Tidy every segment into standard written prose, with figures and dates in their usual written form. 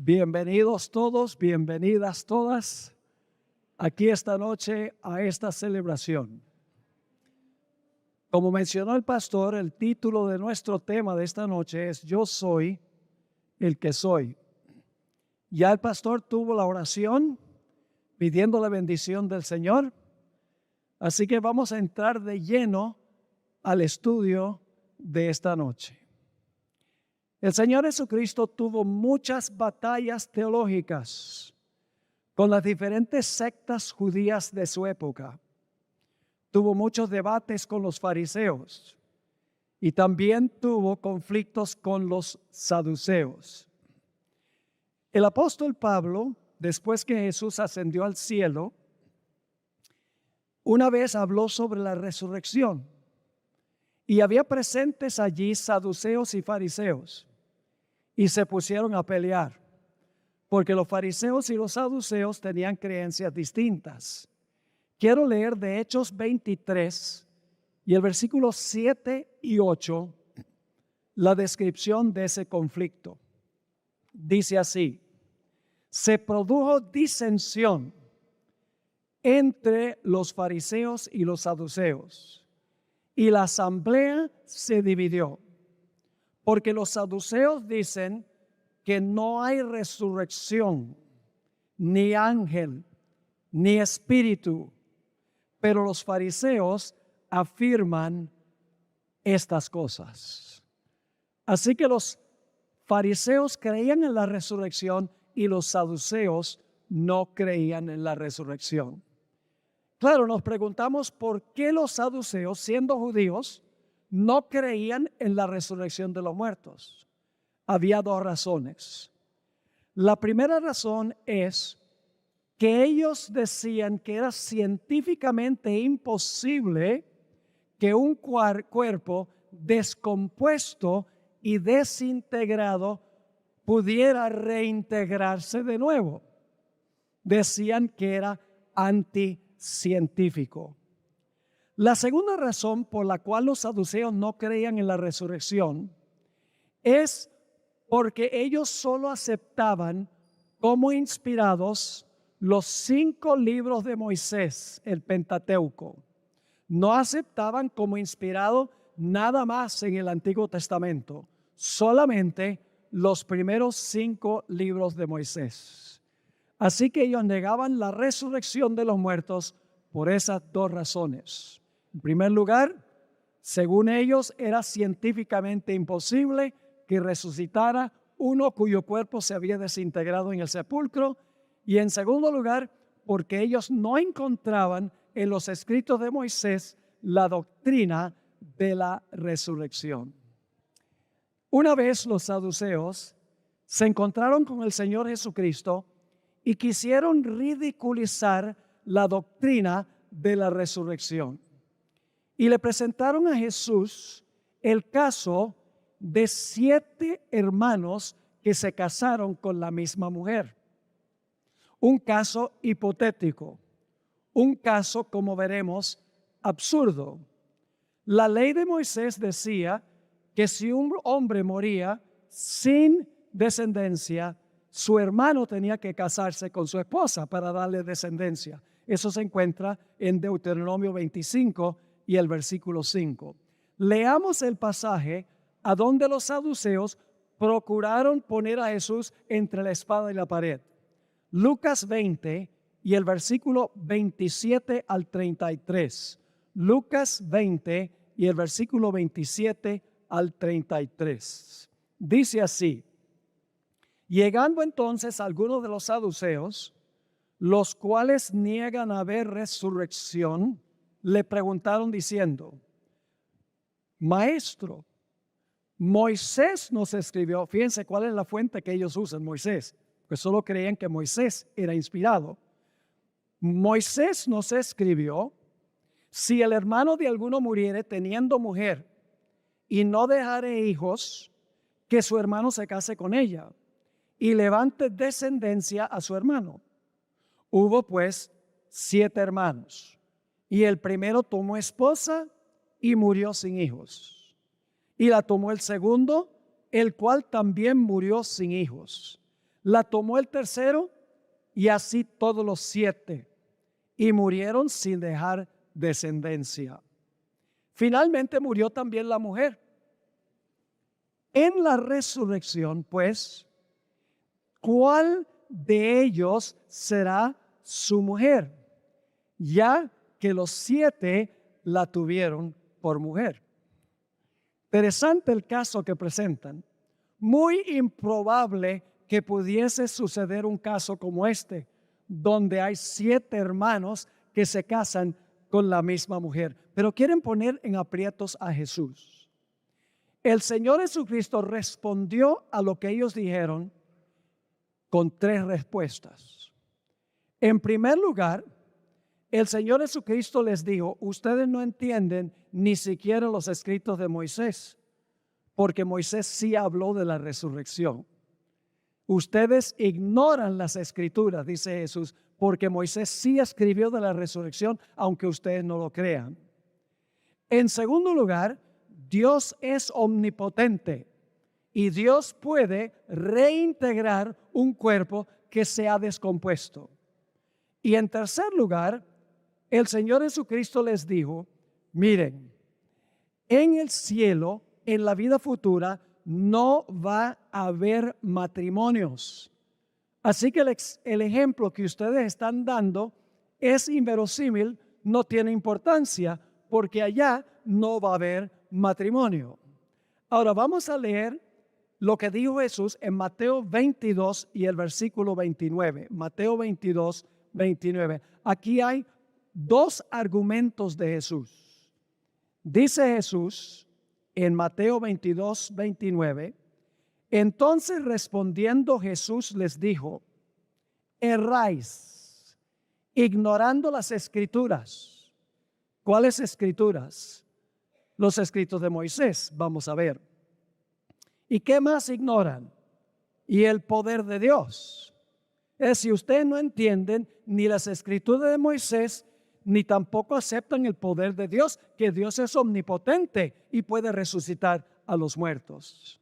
Bienvenidos todos, bienvenidas todas aquí esta noche a esta celebración. Como mencionó el pastor, el título de nuestro tema de esta noche es Yo soy el que soy. Ya el pastor tuvo la oración pidiendo la bendición del Señor, así que vamos a entrar de lleno al estudio de esta noche. El Señor Jesucristo tuvo muchas batallas teológicas con las diferentes sectas judías de su época. Tuvo muchos debates con los fariseos y también tuvo conflictos con los saduceos. El apóstol Pablo, después que Jesús ascendió al cielo, una vez habló sobre la resurrección y había presentes allí saduceos y fariseos. Y se pusieron a pelear, porque los fariseos y los saduceos tenían creencias distintas. Quiero leer de Hechos 23 y el versículo 7 y 8, la descripción de ese conflicto. Dice así: se produjo disensión entre los fariseos y los saduceos, y la asamblea se dividió. Porque los saduceos dicen que no hay resurrección, ni ángel, ni espíritu. Pero los fariseos afirman estas cosas. Así que los fariseos creían en la resurrección y los saduceos no creían en la resurrección. Claro, nos preguntamos por qué los saduceos, siendo judíos, no creían en la resurrección de los muertos. Había dos razones. La primera razón es que ellos decían que era científicamente imposible que un cuerpo descompuesto y desintegrado pudiera reintegrarse de nuevo. Decían que era anticientífico. La segunda razón por la cual los saduceos no creían en la resurrección es porque ellos solo aceptaban como inspirados los 5 libros de Moisés, el Pentateuco. No aceptaban como inspirado nada más en el Antiguo Testamento, solamente los primeros 5 libros de Moisés. Así que ellos negaban la resurrección de los muertos por esas dos razones. En primer lugar, según ellos, era científicamente imposible que resucitara uno cuyo cuerpo se había desintegrado en el sepulcro. Y en segundo lugar, porque ellos no encontraban en los escritos de Moisés la doctrina de la resurrección. Una vez los saduceos se encontraron con el Señor Jesucristo y quisieron ridiculizar la doctrina de la resurrección. Y le presentaron a Jesús el caso de 7 hermanos que se casaron con la misma mujer. Un caso hipotético, un caso, como veremos, absurdo. La ley de Moisés decía que si un hombre moría sin descendencia, su hermano tenía que casarse con su esposa para darle descendencia. Eso se encuentra en Deuteronomio 25 y el versículo 5. Leamos el pasaje a donde los saduceos procuraron poner a Jesús entre la espada y la pared. Lucas 20 y el versículo 27 al 33. Lucas 20 y el versículo 27 al 33. Dice así: llegando entonces algunos de los saduceos, los cuales niegan haber resurrección, le preguntaron diciendo: Maestro, Moisés nos escribió. Fíjense cuál es la fuente que ellos usan, Moisés, porque solo creían que Moisés era inspirado. Moisés nos escribió: si el hermano de alguno muriere teniendo mujer y no dejare hijos, que su hermano se case con ella y levante descendencia a su hermano. Hubo pues 7 hermanos, y el primero tomó esposa y murió sin hijos. Y la tomó el segundo, el cual también murió sin hijos. La tomó el tercero y así todos los 7, y murieron sin dejar descendencia. Finalmente murió también la mujer. En la resurrección, pues, ¿cuál de ellos será su mujer? Ya que los 7 la tuvieron por mujer. Interesante el caso que presentan. Muy improbable que pudiese suceder un caso como este, donde hay 7 hermanos que se casan con la misma mujer, pero quieren poner en aprietos a Jesús. El Señor Jesucristo respondió a lo que ellos dijeron con 3 respuestas. En primer lugar, el Señor Jesucristo les dijo: ustedes no entienden ni siquiera los escritos de Moisés, porque Moisés sí habló de la resurrección. Ustedes ignoran las escrituras, dice Jesús, porque Moisés sí escribió de la resurrección, aunque ustedes no lo crean. En segundo lugar, Dios es omnipotente y Dios puede reintegrar un cuerpo que se ha descompuesto. Y en tercer lugar, el Señor Jesucristo les dijo: miren, en el cielo, en la vida futura, no va a haber matrimonios. Así que el ejemplo que ustedes están dando es inverosímil, no tiene importancia, porque allá no va a haber matrimonio. Ahora vamos a leer lo que dijo Jesús en Mateo 22 y el versículo 29. Mateo 22, 29. Aquí hay 2 argumentos de Jesús. Dice Jesús en Mateo 22, 29, entonces respondiendo Jesús les dijo: erráis, ignorando las escrituras. ¿Cuáles escrituras? Los escritos de Moisés, vamos a ver. ¿Y qué más ignoran? Y el poder de Dios. Si ustedes no entienden ni las escrituras de Moisés, ni tampoco aceptan el poder de Dios, que Dios es omnipotente y puede resucitar a los muertos.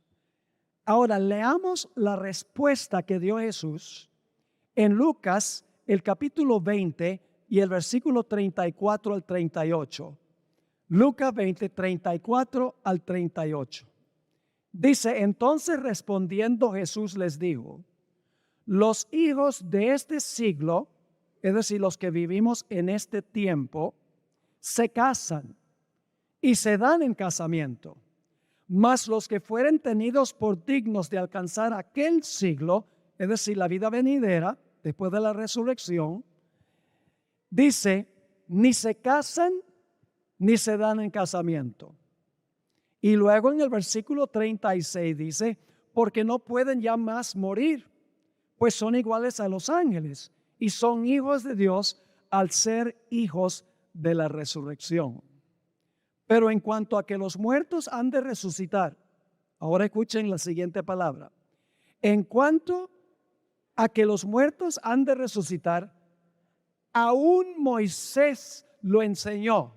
Ahora leamos la respuesta que dio Jesús en Lucas, el capítulo 20 y el versículo 34 al 38. Lucas 20, 34 al 38. Dice: entonces respondiendo Jesús les dijo: los hijos de este siglo, es decir, los que vivimos en este tiempo, se casan y se dan en casamiento. Mas los que fueren tenidos por dignos de alcanzar aquel siglo, es decir, la vida venidera, después de la resurrección, dice, ni se casan ni se dan en casamiento. Y luego en el versículo 36 dice, porque no pueden ya más morir, pues son iguales a los ángeles y son hijos de Dios al ser hijos de la resurrección. Pero en cuanto a que los muertos han de resucitar, ahora escuchen la siguiente palabra. En cuanto a que los muertos han de resucitar, aún Moisés lo enseñó.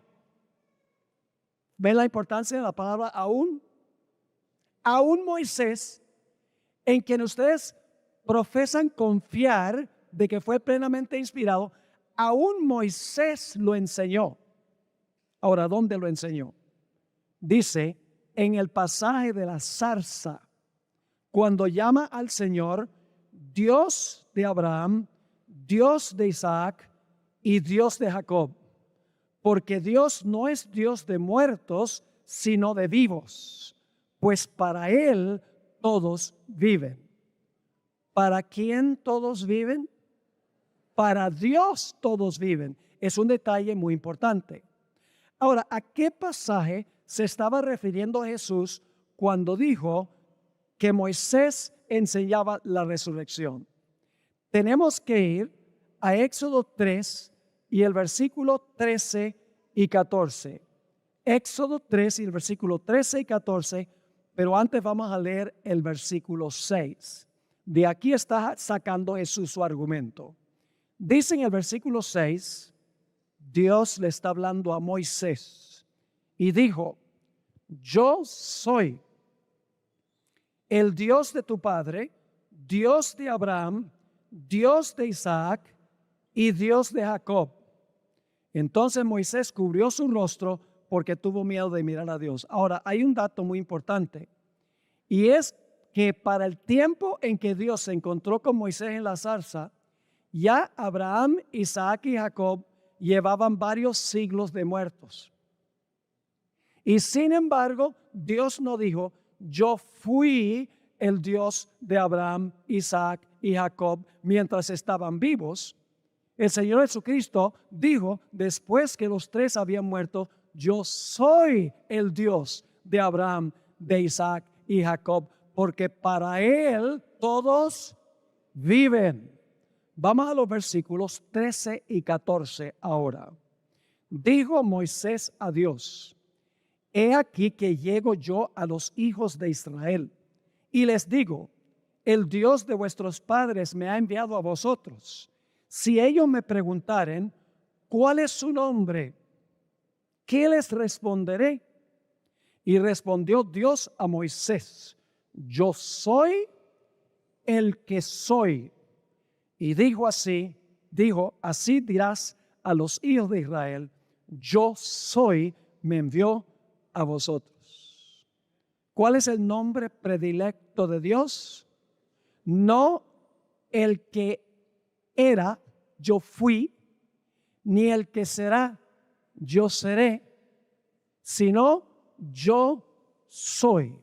¿Ven la importancia de la palabra aún? Aún Moisés, en quien ustedes profesan confiar de que fue plenamente inspirado, aún Moisés lo enseñó. Ahora, ¿dónde lo enseñó? Dice en el pasaje de la zarza, cuando llama al Señor Dios de Abraham, Dios de Isaac y Dios de Jacob. Porque Dios no es Dios de muertos, sino de vivos, pues para Él todos viven. ¿Para quién todos viven? Para Dios todos viven. Es un detalle muy importante. Ahora, ¿a qué pasaje se estaba refiriendo Jesús cuando dijo que Moisés enseñaba la resurrección? Tenemos que ir a Éxodo 3 y el versículo 13 y 14. Éxodo 3 y el versículo 13 y 14, pero antes vamos a leer el versículo 6. De aquí está sacando Jesús su argumento. Dice en el versículo 6, Dios le está hablando a Moisés y dijo, yo soy el Dios de tu padre, Dios de Abraham, Dios de Isaac y Dios de Jacob. Entonces Moisés cubrió su rostro porque tuvo miedo de mirar a Dios. Ahora, hay un dato muy importante, y es que para el tiempo en que Dios se encontró con Moisés en la zarza, ya Abraham, Isaac y Jacob llevaban varios siglos de muertos. Y sin embargo, Dios no dijo, yo fui el Dios de Abraham, Isaac y Jacob mientras estaban vivos. El Señor Jesucristo dijo, después que los tres habían muerto, yo soy el Dios de Abraham, de Isaac y Jacob, porque para Él todos viven. Vamos a los versículos 13 y 14 ahora. Dijo Moisés a Dios, he aquí que llego yo a los hijos de Israel y les digo, el Dios de vuestros padres me ha enviado a vosotros. Si ellos me preguntaren, ¿cuál es su nombre? ¿Qué les responderé? Y respondió Dios a Moisés, yo soy el que soy. Y dijo, así dirás a los hijos de Israel, yo soy, me envió a vosotros. ¿Cuál es el nombre predilecto de Dios? No el que era, yo fui, ni el que será, yo seré, sino yo soy.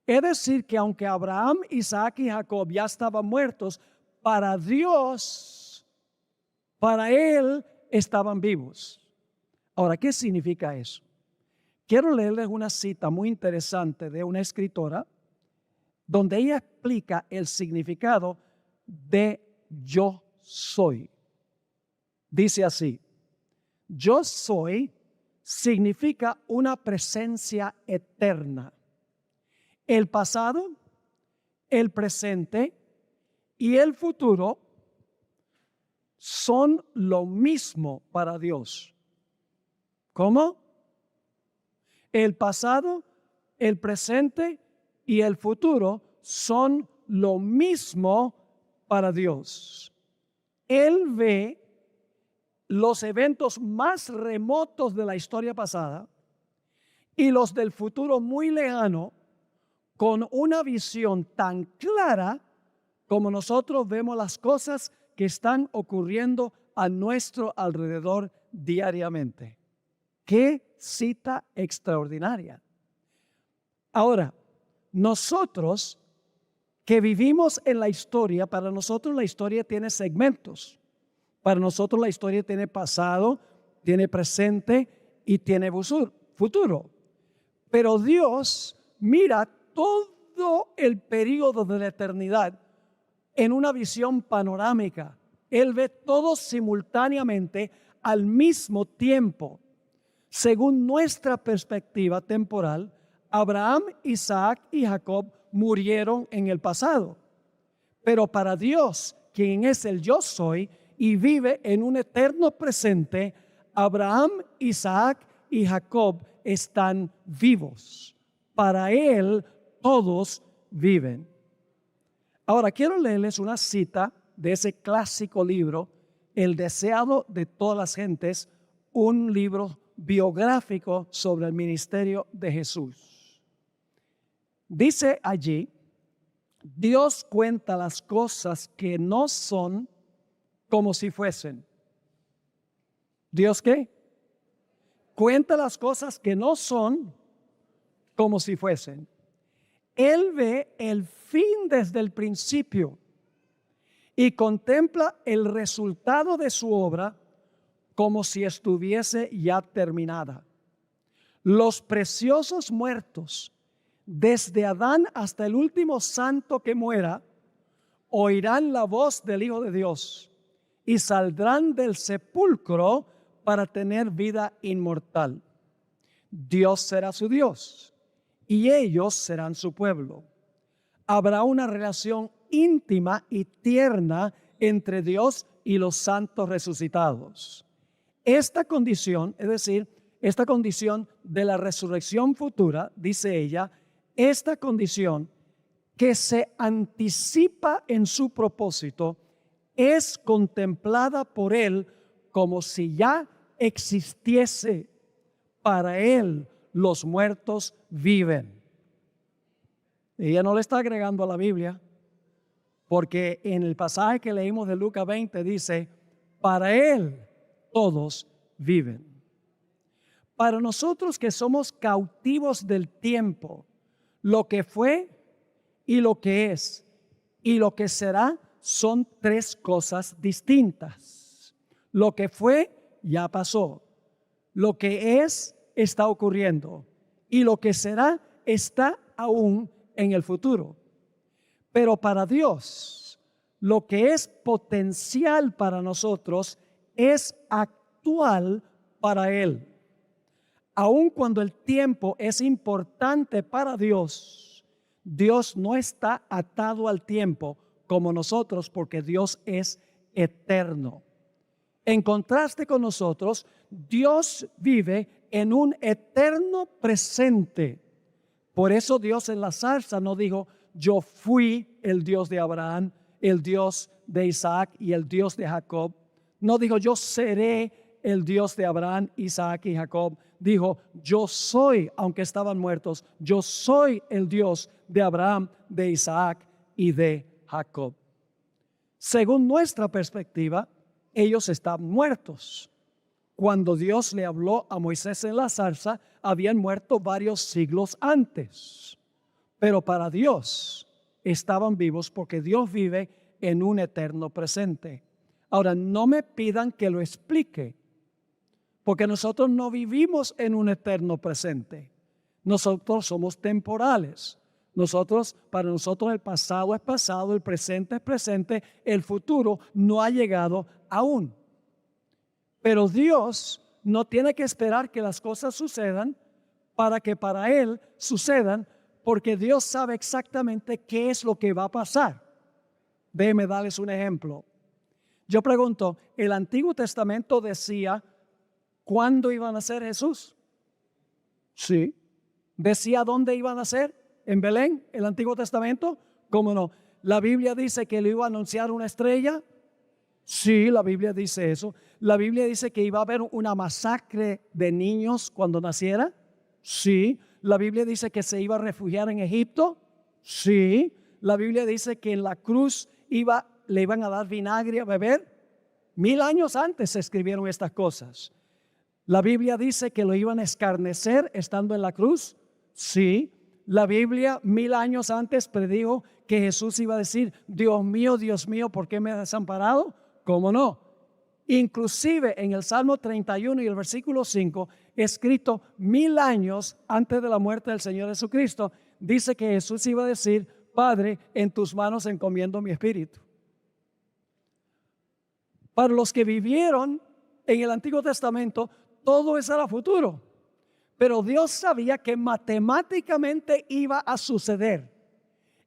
Es decir, que aunque Abraham, Isaac y Jacob ya estaban muertos, para Dios, para Él estaban vivos. Ahora, ¿qué significa eso? Quiero leerles una cita muy interesante de una escritora donde ella explica el significado de yo soy. Dice así, yo soy significa una presencia eterna. El pasado, el presente y el futuro son lo mismo para Dios. ¿Cómo? El pasado, el presente y el futuro son lo mismo para Dios. Él ve los eventos más remotos de la historia pasada y los del futuro muy lejano con una visión tan clara como nosotros vemos las cosas que están ocurriendo a nuestro alrededor diariamente. ¡Qué cita extraordinaria! Ahora, nosotros que vivimos en la historia, para nosotros la historia tiene segmentos. Para nosotros la historia tiene pasado, tiene presente y tiene futuro. Pero Dios mira todo el periodo de la eternidad en una visión panorámica. Él ve todo simultáneamente al mismo tiempo. Según nuestra perspectiva temporal, Abraham, Isaac y Jacob murieron en el pasado. Pero para Dios, quien es el yo soy y vive en un eterno presente, Abraham, Isaac y Jacob están vivos. Para Él todos viven. Ahora quiero leerles una cita de ese clásico libro, El deseado de todas las gentes, un libro biográfico sobre el ministerio de Jesús. Dice allí, Dios cuenta las cosas que no son como si fuesen. ¿Dios qué? Cuenta las cosas que no son como si fuesen. Él ve el fin desde el principio y contempla el resultado de su obra como si estuviese ya terminada. Los preciosos muertos, desde Adán hasta el último santo que muera, oirán la voz del Hijo de Dios y saldrán del sepulcro para tener vida inmortal. Dios será su Dios y ellos serán su pueblo. Habrá una relación íntima y tierna entre Dios y los santos resucitados. Esta condición, es decir, esta condición de la resurrección futura, dice ella, esta condición que se anticipa en su propósito es contemplada por Él como si ya existiese. Para Él los muertos viven. Ella no le está agregando a la Biblia, porque en el pasaje que leímos de Lucas 20 dice, para Él todos viven. Para nosotros que somos cautivos del tiempo, lo que fue y lo que es y lo que será son tres cosas distintas. Lo que fue ya pasó. Lo que es está ocurriendo. Y lo que será está aún en el futuro. Pero para Dios, lo que es potencial para nosotros es actual para Él. Aun cuando el tiempo es importante para Dios, Dios no está atado al tiempo como nosotros, porque Dios es eterno. En contraste con nosotros, Dios vive en un eterno presente. Por eso Dios en la zarza no dijo, yo fui el Dios de Abraham, el Dios de Isaac y el Dios de Jacob. No dijo, yo seré el Dios de Abraham, Isaac y Jacob. Dijo, yo soy, aunque estaban muertos, yo soy el Dios de Abraham, de Isaac y de Jacob. Según nuestra perspectiva, ellos están muertos. Cuando Dios le habló a Moisés en la zarza, habían muerto varios siglos antes. Pero para Dios estaban vivos porque Dios vive en un eterno presente. Ahora, no me pidan que lo explique, porque nosotros no vivimos en un eterno presente. Nosotros somos temporales. Para nosotros el pasado es pasado, el presente es presente, el futuro no ha llegado aún. Pero Dios no tiene que esperar que las cosas sucedan para que para Él sucedan, porque Dios sabe exactamente qué es lo que va a pasar. Déjenme darles un ejemplo. Yo pregunto, ¿el Antiguo Testamento decía cuándo iba a nacer Jesús? Sí. ¿Decía dónde iba a nacer? ¿En Belén? ¿El Antiguo Testamento? ¿Cómo no? ¿La Biblia dice que le iba a anunciar una estrella? Sí, la Biblia dice eso. ¿La Biblia dice que iba a haber una masacre de niños cuando naciera? Sí. ¿La Biblia dice que se iba a refugiar en Egipto? Sí. ¿La Biblia dice que en la cruz le iban a dar vinagre a beber? 1000 años antes se escribieron estas cosas. ¿La Biblia dice que lo iban a escarnecer estando en la cruz? Sí. La Biblia 1000 años antes predijo que Jesús iba a decir, Dios mío, ¿por qué me has desamparado? ¿Cómo no? Inclusive en el Salmo 31 y el versículo 5, escrito 1000 años antes de la muerte del Señor Jesucristo, dice que Jesús iba a decir, Padre, en tus manos encomiendo mi espíritu. Para los que vivieron en el Antiguo Testamento, todo eso era futuro. Pero Dios sabía que matemáticamente iba a suceder.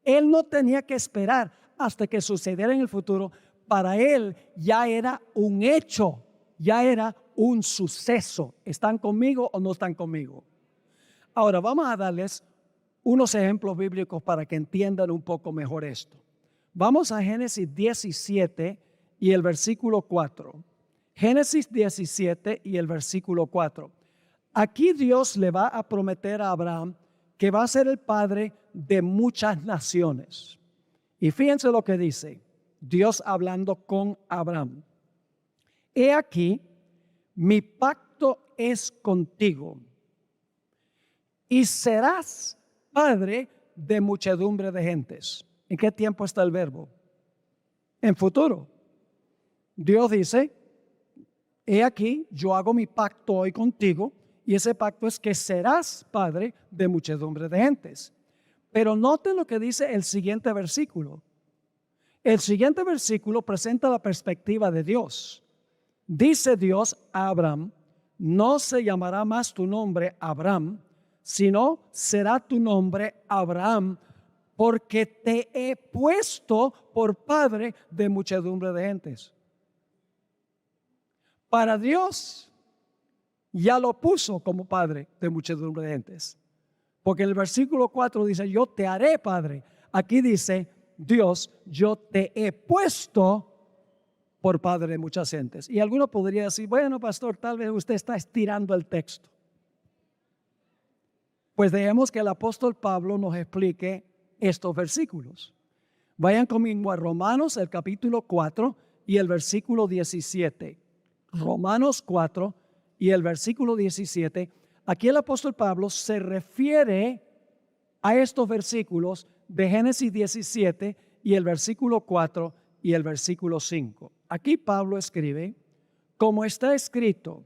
Él no tenía que esperar hasta que sucediera en el futuro. Para Él ya era un hecho, ya era un suceso. ¿Están conmigo o no están conmigo? Ahora vamos a darles unos ejemplos bíblicos para que entiendan un poco mejor esto. Vamos a Génesis 17 y el versículo 4. Génesis 17 y el versículo 4. Aquí Dios le va a prometer a Abraham que va a ser el padre de muchas naciones. Y fíjense lo que dice Dios hablando con Abraham. He aquí, mi pacto es contigo y serás padre de muchedumbre de gentes. ¿En qué tiempo está el verbo? En futuro. Dios dice, he aquí, yo hago mi pacto hoy contigo. Y ese pacto es que serás padre de muchedumbre de gentes. Pero noten lo que dice el siguiente versículo. El siguiente versículo presenta la perspectiva de Dios. Dice Dios a Abraham, no se llamará más tu nombre Abraham, sino será tu nombre Abraham, porque te he puesto por padre de muchedumbre de gentes. Para Dios, ya lo puso como padre de muchedumbre de gentes. Porque el versículo 4 dice, yo te haré padre. Aquí dice, Dios, yo te he puesto por padre de muchas gentes. Y alguno podría decir, bueno, pastor, tal vez usted está estirando el texto. Pues dejemos que el apóstol Pablo nos explique estos versículos. Vayan conmigo a Romanos, el capítulo 4 y el versículo 17. Romanos 4 y el versículo 17. Aquí el apóstol Pablo se refiere a estos versículos de Génesis 17 y el versículo 4 y el versículo 5. Aquí Pablo escribe, como está escrito,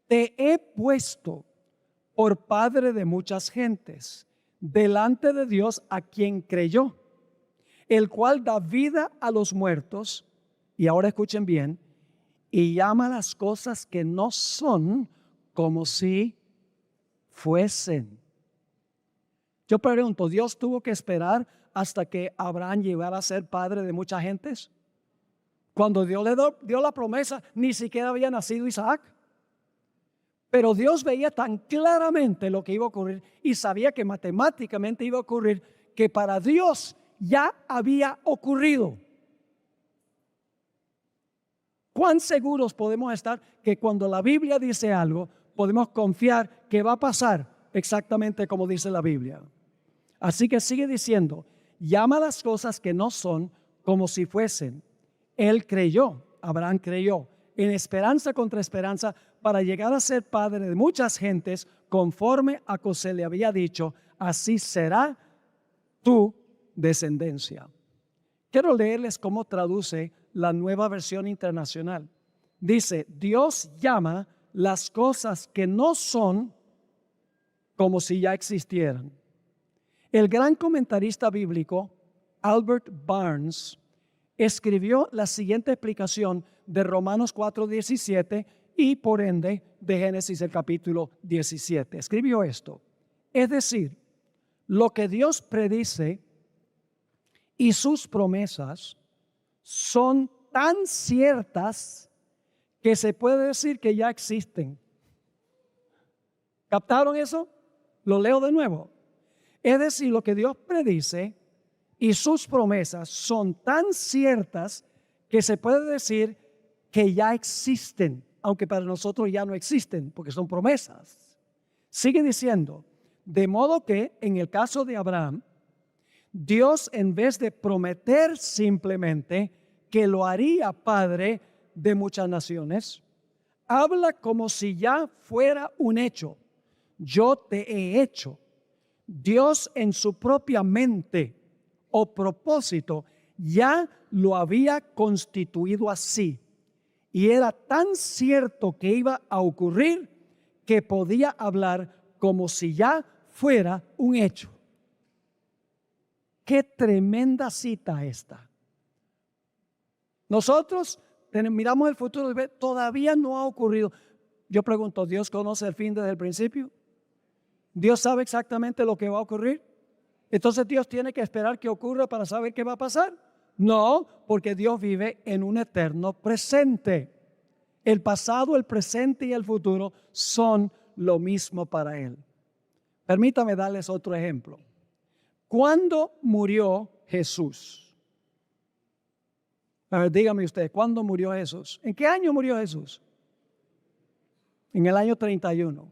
te he puesto por padre de muchas gentes, delante de Dios a quien creyó, el cual da vida a los muertos, y ahora escuchen bien, y llama las cosas que no son como si fuesen. Yo pregunto, ¿Dios tuvo que esperar hasta que Abraham llegara a ser padre de muchas gentes? Cuando Dios le dio la promesa, ni siquiera había nacido Isaac. Pero Dios veía tan claramente lo que iba a ocurrir y sabía que matemáticamente iba a ocurrir, que para Dios ya había ocurrido. ¿Cuán seguros podemos estar que cuando la Biblia dice algo, podemos confiar que va a pasar exactamente como dice la Biblia? Así que sigue diciendo, llama las cosas que no son como si fuesen. Él creyó, Abraham creyó, en esperanza contra esperanza, para llegar a ser padre de muchas gentes, conforme a que se le había dicho, así será tu descendencia. Quiero leerles cómo traduce la Nueva Versión Internacional. Dice, Dios llama las cosas que no son como si ya existieran. El gran comentarista bíblico Albert Barnes escribió la siguiente explicación de Romanos 4:17 y por ende de Génesis el capítulo 17. Escribió esto, es decir, lo que Dios predice y sus promesas son tan ciertas que se puede decir que ya existen. ¿Captaron eso? Lo leo de nuevo. Es decir, lo que Dios predice y sus promesas son tan ciertas que se puede decir que ya existen, aunque para nosotros ya no existen, porque son promesas. Sigue diciendo, de modo que en el caso de Abraham, Dios, en vez de prometer simplemente que lo haría padre de muchas naciones, habla como si ya fuera un hecho. Yo te he hecho. Dios en su propia mente o propósito ya lo había constituido así. Y era tan cierto que iba a ocurrir que podía hablar como si ya fuera un hecho. Qué tremenda cita esta. Nosotros miramos el futuro y todavía no ha ocurrido. Yo pregunto, ¿Dios conoce el fin desde el principio? ¿Dios sabe exactamente lo que va a ocurrir? Entonces Dios tiene que esperar que ocurra para saber qué va a pasar. No, porque Dios vive en un eterno presente. El pasado, el presente y el futuro son lo mismo para Él. Permítame darles otro ejemplo. ¿Cuándo murió Jesús? A ver, dígame usted, ¿cuándo murió Jesús? ¿En qué año murió Jesús? En el año 31.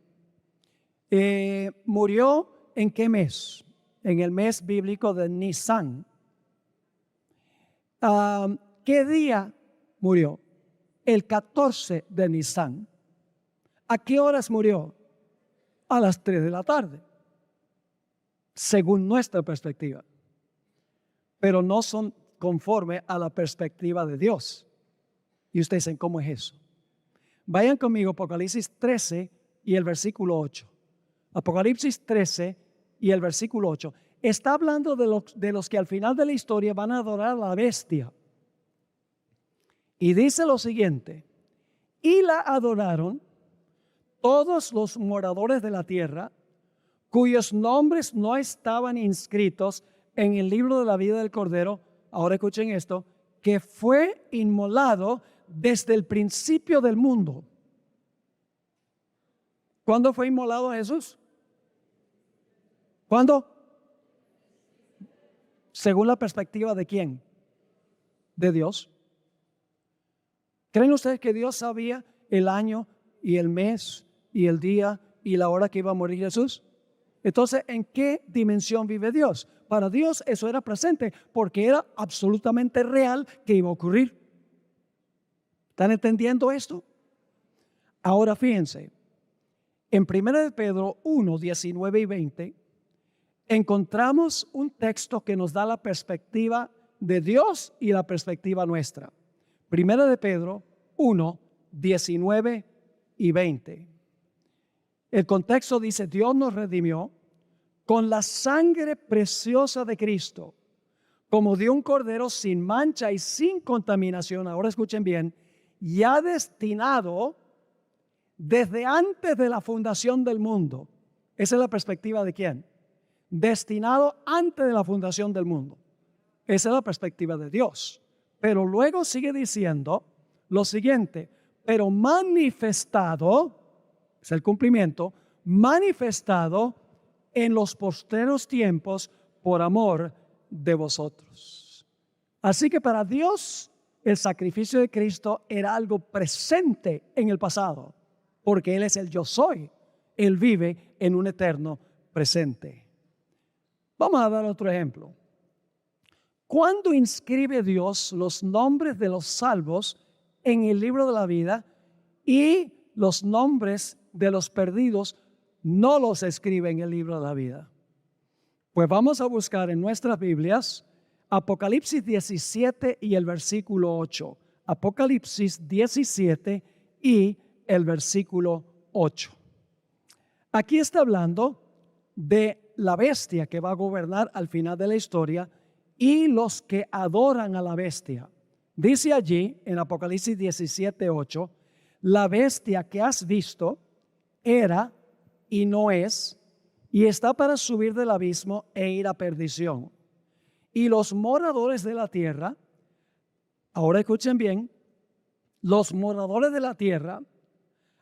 ¿Murió en qué mes? En el mes bíblico de Nisan. ¿Qué día murió? El 14 de Nisan. ¿A qué horas murió? A las 3 de la tarde, según nuestra perspectiva. Pero no son conforme a la perspectiva de Dios. Y ustedes dicen, ¿cómo es eso? Vayan conmigo a Apocalipsis 13 y el versículo 8. Apocalipsis 13 y el versículo 8. Está hablando de los que al final de la historia van a adorar a la bestia. Y dice lo siguiente, y la adoraron todos los moradores de la tierra, cuyos nombres no estaban inscritos en el libro de la vida del Cordero. Ahora escuchen esto, que fue inmolado desde el principio del mundo. ¿Cuándo fue inmolado Jesús? ¿Cuándo? según la perspectiva de ¿quién? De Dios. ¿Creen ustedes que Dios sabía el año y el mes y el día y la hora que iba a morir Jesús? Entonces, ¿en qué dimensión vive Dios? Para Dios eso era presente porque era absolutamente real que iba a ocurrir. ¿Están entendiendo esto? Ahora fíjense, en 1 de Pedro 1, 19 y 20, encontramos un texto que nos da la perspectiva de Dios y la perspectiva nuestra. 1 de Pedro 1, 19 y 20. El contexto dice, Dios nos redimió con la sangre preciosa de Cristo, como de un cordero sin mancha y sin contaminación. Ahora escuchen bien, ya destinado desde antes de la fundación del mundo. Esa es la perspectiva de ¿quién? Destinado antes de la fundación del mundo. Esa es la perspectiva de Dios. Pero luego sigue diciendo lo siguiente, pero manifestado, es el cumplimiento, manifestado en los postreros tiempos por amor de vosotros. Así que para Dios el sacrificio de Cristo era algo presente en el pasado, porque Él es el yo soy. Él vive en un eterno presente. Vamos a dar otro ejemplo. ¿Cuándo inscribe Dios los nombres de los salvos en el libro de la vida y los nombres de los perdidos no los escribe en el libro de la vida? Pues vamos a buscar en nuestras Biblias Apocalipsis 17 y el versículo 8. Apocalipsis 17 y el versículo 8. Aquí está hablando de la bestia que va a gobernar al final de la historia y los que adoran a la bestia. Dice allí en Apocalipsis 17, 8, la bestia que has visto era y no es, y está para subir del abismo e ir a perdición. Y los moradores de la tierra, ahora escuchen bien, los moradores de la tierra,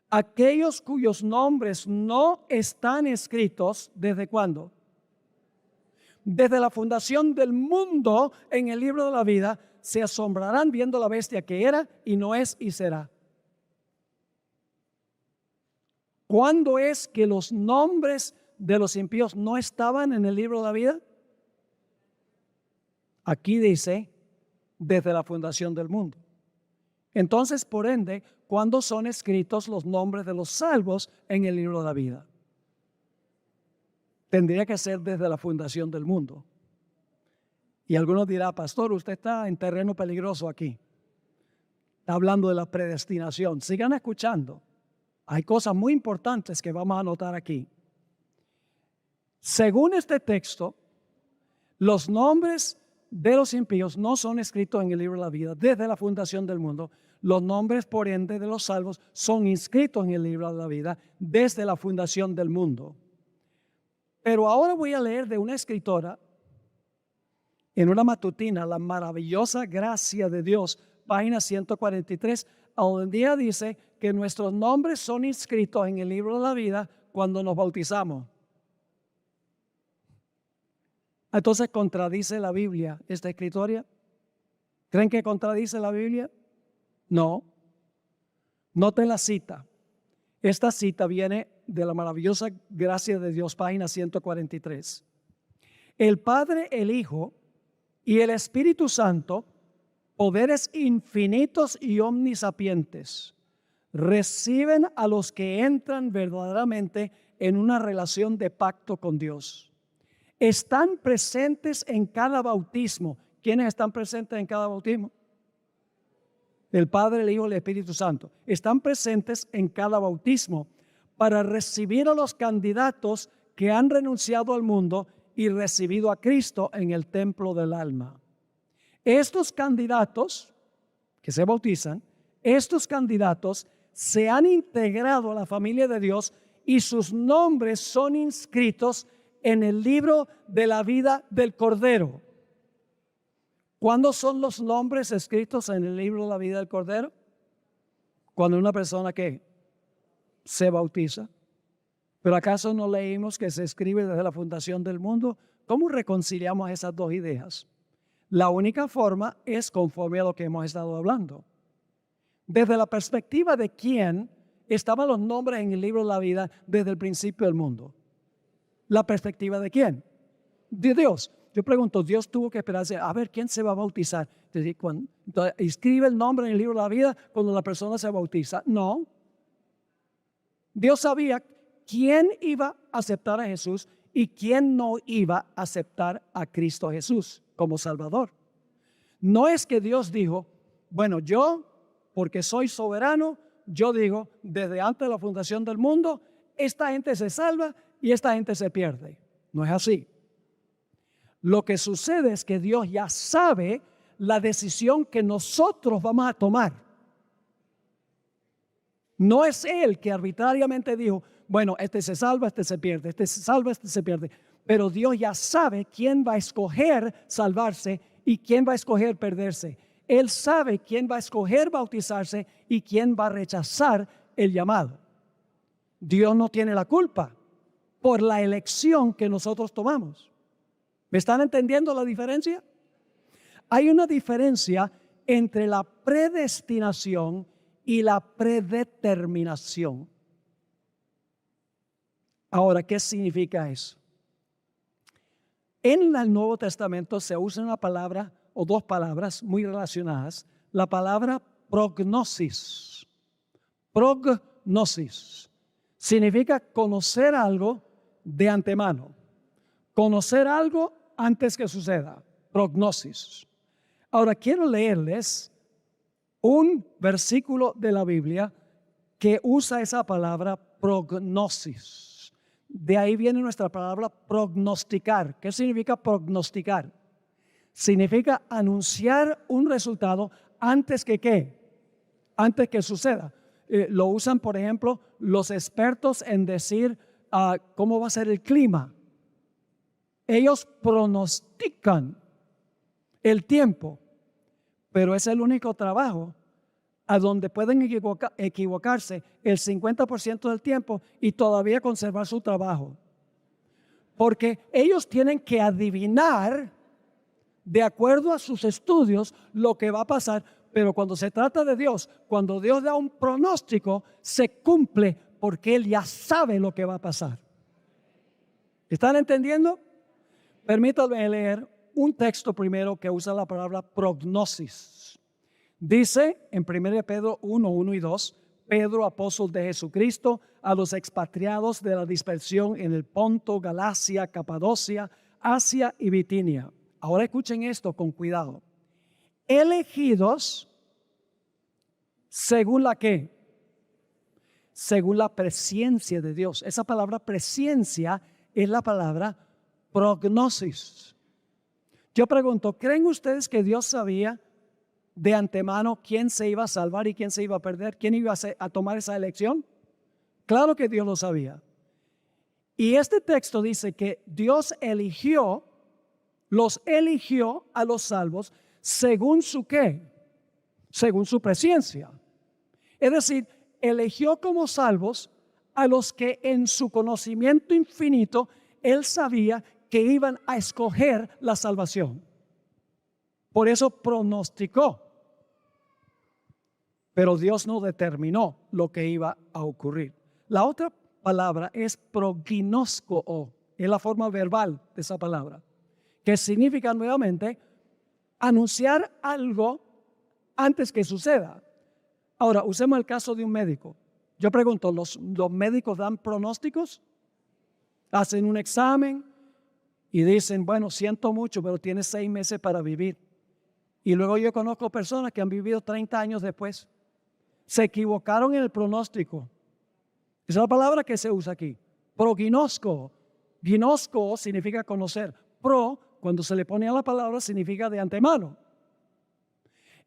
aquellos cuyos nombres no están escritos, ¿desde cuándo? Desde la fundación del mundo en el libro de la vida, se asombrarán viendo la bestia que era y no es y será. ¿Cuándo es que los nombres de los impíos no estaban en el libro de la vida? Aquí dice, desde la fundación del mundo. Entonces, por ende, ¿cuándo son escritos los nombres de los salvos en el libro de la vida? Tendría que ser desde la fundación del mundo. Y algunos dirán, pastor, usted está en terreno peligroso aquí. Está hablando de la predestinación. Sigan escuchando. Hay cosas muy importantes que vamos a anotar aquí. Según este texto, los nombres de los impíos no son escritos en el libro de la vida desde la fundación del mundo. Los nombres, por ende, de los salvos son inscritos en el libro de la vida desde la fundación del mundo. Pero ahora voy a leer de una escritora en una matutina, La maravillosa gracia de Dios, página 143, donde ella dice que nuestros nombres son inscritos en el libro de la vida cuando nos bautizamos. Entonces, ¿contradice la Biblia esta escritoria? ¿Creen que contradice la Biblia? No. Noten la cita. Esta cita viene de La maravillosa gracia de Dios, página 143. El Padre, el Hijo y el Espíritu Santo, poderes infinitos y omnisapientes, reciben a los que entran verdaderamente en una relación de pacto con Dios. Están presentes en cada bautismo. ¿Quiénes están presentes en cada bautismo? El Padre, el Hijo y el Espíritu Santo. Están presentes en cada bautismo para recibir a los candidatos que han renunciado al mundo y recibido a Cristo en el templo del alma. Estos candidatos que se bautizan, estos candidatos se han integrado a la familia de Dios y sus nombres son inscritos en el libro de la vida del Cordero. ¿Cuándo son los nombres escritos en el libro de la vida del Cordero? Cuando una persona que se bautiza. ¿Pero acaso no leímos que se escribe desde la fundación del mundo? ¿Cómo reconciliamos esas dos ideas? La única forma es conforme a lo que hemos estado hablando. Desde la perspectiva de quién estaban los nombres en el libro de la vida desde el principio del mundo. ¿La perspectiva de quién? De Dios. Yo pregunto, Dios tuvo que esperarse a ver quién se va a bautizar. Entonces, escribe el nombre en el libro de la vida cuando la persona se bautiza. No. Dios sabía quién iba a aceptar a Jesús y quién no iba a aceptar a Cristo Jesús como Salvador. No es que Dios dijo, bueno, yo, porque soy soberano, yo digo, desde antes de la fundación del mundo, esta gente se salva y esta gente se pierde. No es así. Lo que sucede es que Dios ya sabe la decisión que nosotros vamos a tomar. No es Él que arbitrariamente dijo, bueno, este se salva, este se pierde, este se salva, este se pierde. Pero Dios ya sabe quién va a escoger salvarse y quién va a escoger perderse. Él sabe quién va a escoger bautizarse y quién va a rechazar el llamado. Dios no tiene la culpa por la elección que nosotros tomamos. ¿Me están entendiendo la diferencia? Hay una diferencia entre la predestinación y la predeterminación. Ahora, ¿qué significa eso? En el Nuevo Testamento se usa una palabra o dos palabras muy relacionadas. La palabra prognosis. Prognosis significa conocer algo de antemano. Conocer algo antes que suceda. Prognosis. Ahora quiero leerles un versículo de la Biblia que usa esa palabra prognosis. De ahí viene nuestra palabra prognosticar. ¿Qué significa prognosticar? Significa anunciar un resultado antes que ¿qué? Antes que suceda. Lo usan, por ejemplo, los expertos en decir cómo va a ser el clima. Ellos pronostican el tiempo, pero es el único trabajo a donde pueden equivocarse el 50% del tiempo y todavía conservar su trabajo. Porque ellos tienen que adivinar, de acuerdo a sus estudios, lo que va a pasar. Pero cuando se trata de Dios, cuando Dios da un pronóstico, se cumple porque Él ya sabe lo que va a pasar. ¿Están entendiendo? Permítanme leer un texto primero que usa la palabra prognosis. Dice en 1 Pedro 1, 1 y 2, Pedro, apóstol de Jesucristo, a los expatriados de la dispersión en el Ponto, Galacia, Capadocia, Asia y Bitinia. Ahora escuchen esto con cuidado. Elegidos según la ¿qué? Según la presciencia de Dios. Esa palabra presciencia es la palabra prognosis. Yo pregunto, ¿creen ustedes que Dios sabía de antemano quién se iba a salvar y quién se iba a perder? ¿Quién iba a tomar esa elección? Claro que Dios lo sabía. Y este texto dice que Dios los eligió a los salvos según su ¿qué? Según su presciencia. Es decir, eligió como salvos a los que en su conocimiento infinito Él sabía que iban a escoger la salvación. Por eso pronosticó. Pero Dios no determinó lo que iba a ocurrir. La otra palabra es proginosko, es la forma verbal de esa palabra, que significa nuevamente anunciar algo antes que suceda. Ahora, usemos el caso de un médico. Yo pregunto, ¿los médicos dan pronósticos? Hacen un examen y dicen, bueno, siento mucho, pero tienes 6 meses para vivir. Y luego yo conozco personas que han vivido 30 años después. Se equivocaron en el pronóstico. Esa es la palabra que se usa aquí. Proginosko. Ginosco significa conocer. Pro, cuando se le pone a la palabra, significa de antemano.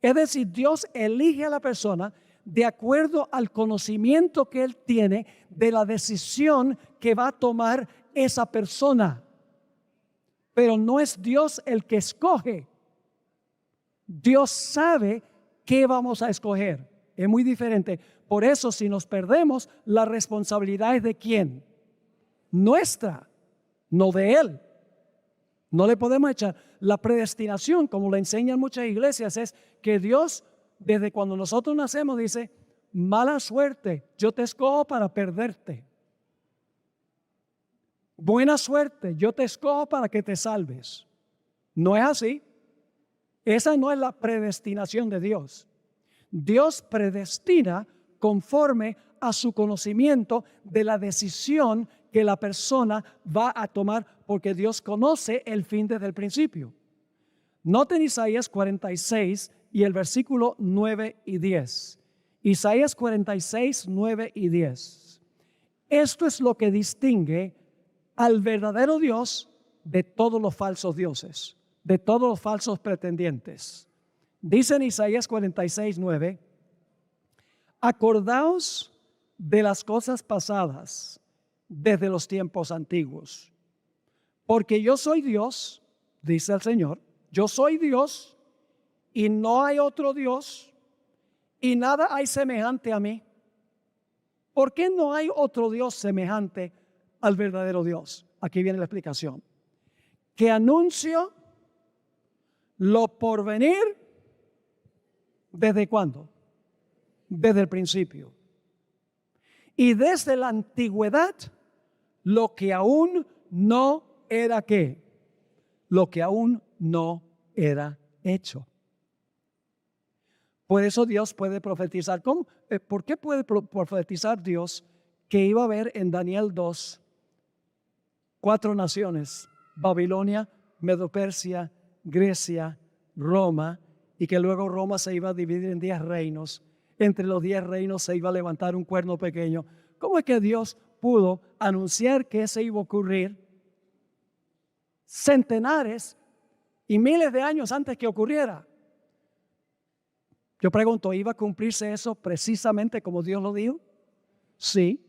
Es decir, Dios elige a la persona de acuerdo al conocimiento que Él tiene de la decisión que va a tomar esa persona. Pero no es Dios el que escoge. Dios sabe qué vamos a escoger. Es muy diferente. Por eso, si nos perdemos, la responsabilidad es de ¿quién? Nuestra, no de Él. No le podemos echar. La predestinación, como le enseñan muchas iglesias, es que Dios, desde cuando nosotros nacemos, dice, mala suerte, yo te escojo para perderte. Buena suerte, yo te escojo para que te salves. No es así. Esa no es la predestinación de Dios. Dios predestina conforme a su conocimiento de la decisión que la persona va a tomar, porque Dios conoce el fin desde el principio. Noten Isaías 46 y el versículo 9 y 10. Isaías 46, 9 y 10. Esto es lo que distingue al verdadero Dios de todos los falsos dioses, de todos los falsos pretendientes. Dice en Isaías 46, 9, acordaos de las cosas pasadas desde los tiempos antiguos, porque yo soy Dios, dice el Señor, yo soy Dios y no hay otro Dios y nada hay semejante a mí. ¿Por qué no hay otro Dios semejante al verdadero Dios? Aquí viene la explicación. Que anuncio lo porvenir, ¿desde cuándo? Desde el principio. Y desde la antigüedad, lo que aún no era ¿qué? Lo que aún no era hecho. Por eso Dios puede profetizar. ¿Cómo? ¿Por qué puede profetizar Dios que iba a haber en Daniel 2 4 naciones? Babilonia, Medo-Persia, Grecia, Roma, y que luego Roma se iba a dividir en 10 reinos. Entre los 10 reinos se iba a levantar un cuerno pequeño. ¿Cómo es que Dios pudo anunciar que eso iba a ocurrir centenares y miles de años antes que ocurriera? Yo pregunto, ¿iba a cumplirse eso precisamente como Dios lo dijo? Sí,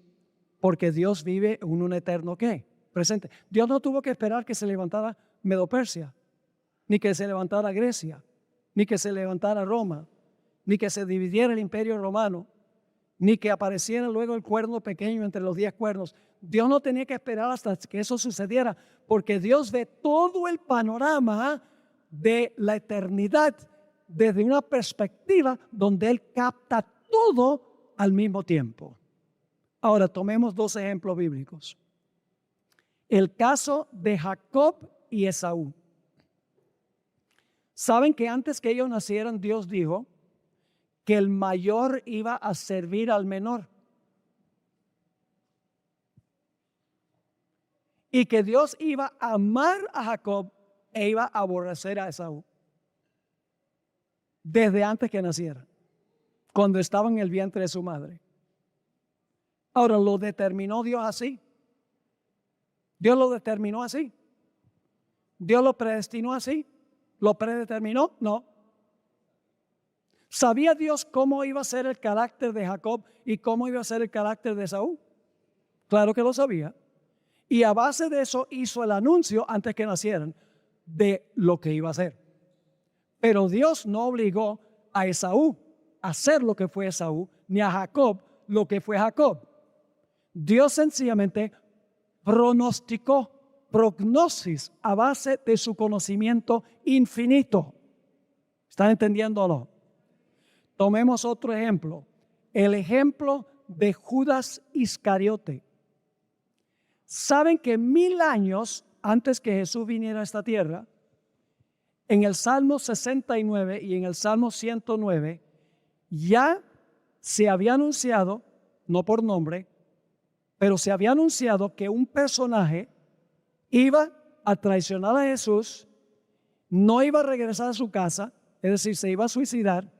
porque Dios vive en un eterno ¿qué? Presente. Dios no tuvo que esperar que se levantara Medo-Persia, ni que se levantara Grecia, ni que se levantara Roma, ni que se dividiera el imperio romano, ni que apareciera luego el cuerno pequeño entre los 10 cuernos. Dios no tenía que esperar hasta que eso sucediera, porque Dios ve todo el panorama de la eternidad desde una perspectiva donde Él capta todo al mismo tiempo. Ahora tomemos 2 ejemplos bíblicos. El caso de Jacob y Esaú. ¿Saben que antes que ellos nacieran, Dios dijo que el mayor iba a servir al menor? Y que Dios iba a amar a Jacob e iba a aborrecer a Esaú. Desde antes que naciera, cuando estaba en el vientre de su madre. Ahora, ¿lo determinó Dios así? ¿Dios lo determinó así? ¿Dios lo predestinó así? ¿Lo predeterminó? No. ¿Sabía Dios cómo iba a ser el carácter de Jacob y cómo iba a ser el carácter de Esaú? Claro que lo sabía. Y a base de eso hizo el anuncio antes que nacieran de lo que iba a hacer. Pero Dios no obligó a Esaú a hacer lo que fue Esaú, ni a Jacob lo que fue Jacob. Dios sencillamente pronosticó, prognosis a base de su conocimiento infinito. ¿Están entendiendo o no? Tomemos otro ejemplo. El ejemplo de Judas Iscariote. ¿Saben que 1000 años antes que Jesús viniera a esta tierra, en el Salmo 69 y en el Salmo 109, ya se había anunciado, no por nombre, pero se había anunciado que un personaje iba a traicionar a Jesús, no iba a regresar a su casa, es decir, se iba a suicidar,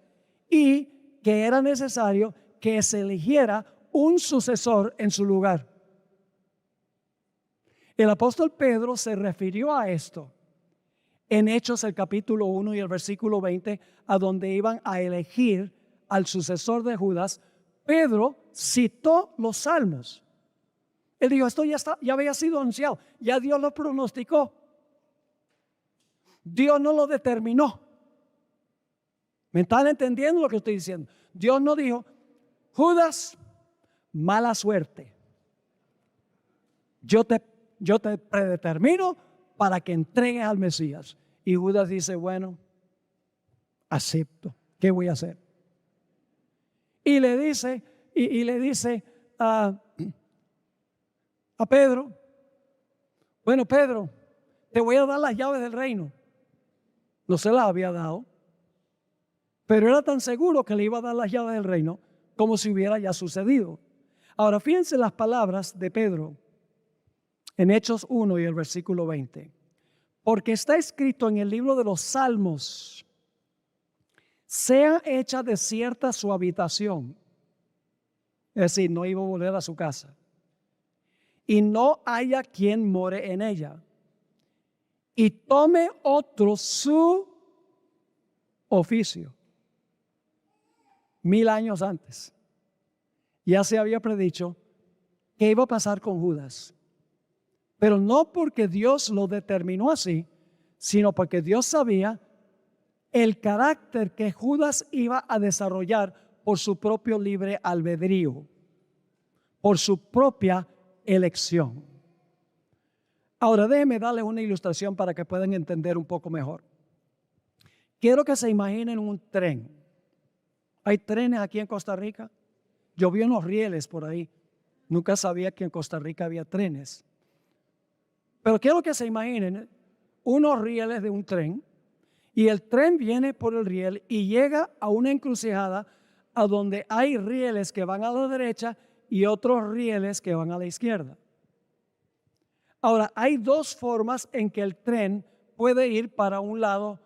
y que era necesario que se eligiera un sucesor en su lugar. El apóstol Pedro se refirió a esto en Hechos el capítulo 1 y el versículo 20, a donde iban a elegir al sucesor de Judas. Pedro citó los salmos. Él dijo, esto ya había sido anunciado, ya Dios lo pronosticó. Dios no lo determinó. ¿Me están entendiendo lo que estoy diciendo? Dios no dijo, Judas, mala suerte. Yo te predetermino para que entregues al Mesías. Y Judas dice, bueno, acepto. ¿Qué voy a hacer? Y le dice, a Pedro, bueno, Pedro, te voy a dar las llaves del reino. No se las había dado, pero era tan seguro que le iba a dar las llaves del reino como si hubiera ya sucedido. Ahora, fíjense las palabras de Pedro en Hechos 1 y el versículo 20. Porque está escrito en el libro de los Salmos, sea hecha desierta su habitación. Es decir, no iba a volver a su casa. Y no haya quien more en ella. Y tome otro su oficio. 1000 años antes. Ya se había predicho que iba a pasar con Judas. Pero no porque Dios lo determinó así, sino porque Dios sabía el carácter que Judas iba a desarrollar por su propio libre albedrío, por su propia elección. Ahora déjenme darles una ilustración para que puedan entender un poco mejor. Quiero que se imaginen un tren. ¿Hay trenes aquí en Costa Rica? Yo vi unos rieles por ahí. Nunca sabía que en Costa Rica había trenes. Pero quiero que se imaginen unos rieles de un tren y el tren viene por el riel y llega a una encrucijada a donde hay rieles que van a la derecha y otros rieles que van a la izquierda. Ahora, hay dos formas en que el tren puede ir para un lado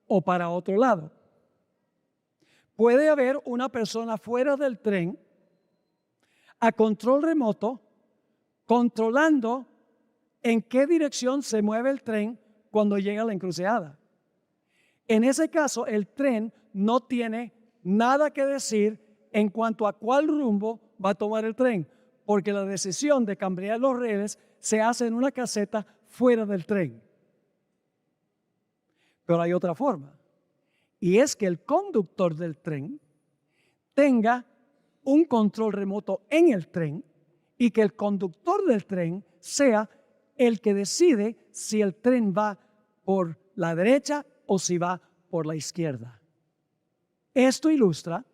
o para otro lado. Puede haber una persona fuera del tren a control remoto controlando en qué dirección se mueve el tren cuando llega a la encrucijada. En ese caso, el tren no tiene nada que decir en cuanto a cuál rumbo va a tomar el tren, porque la decisión de cambiar los rieles se hace en una caseta fuera del tren. Pero hay otra forma, y es que el conductor del tren tenga un control remoto en el tren y que el conductor del tren sea el que decide si el tren va por la derecha o si va por la izquierda. Esto ilustra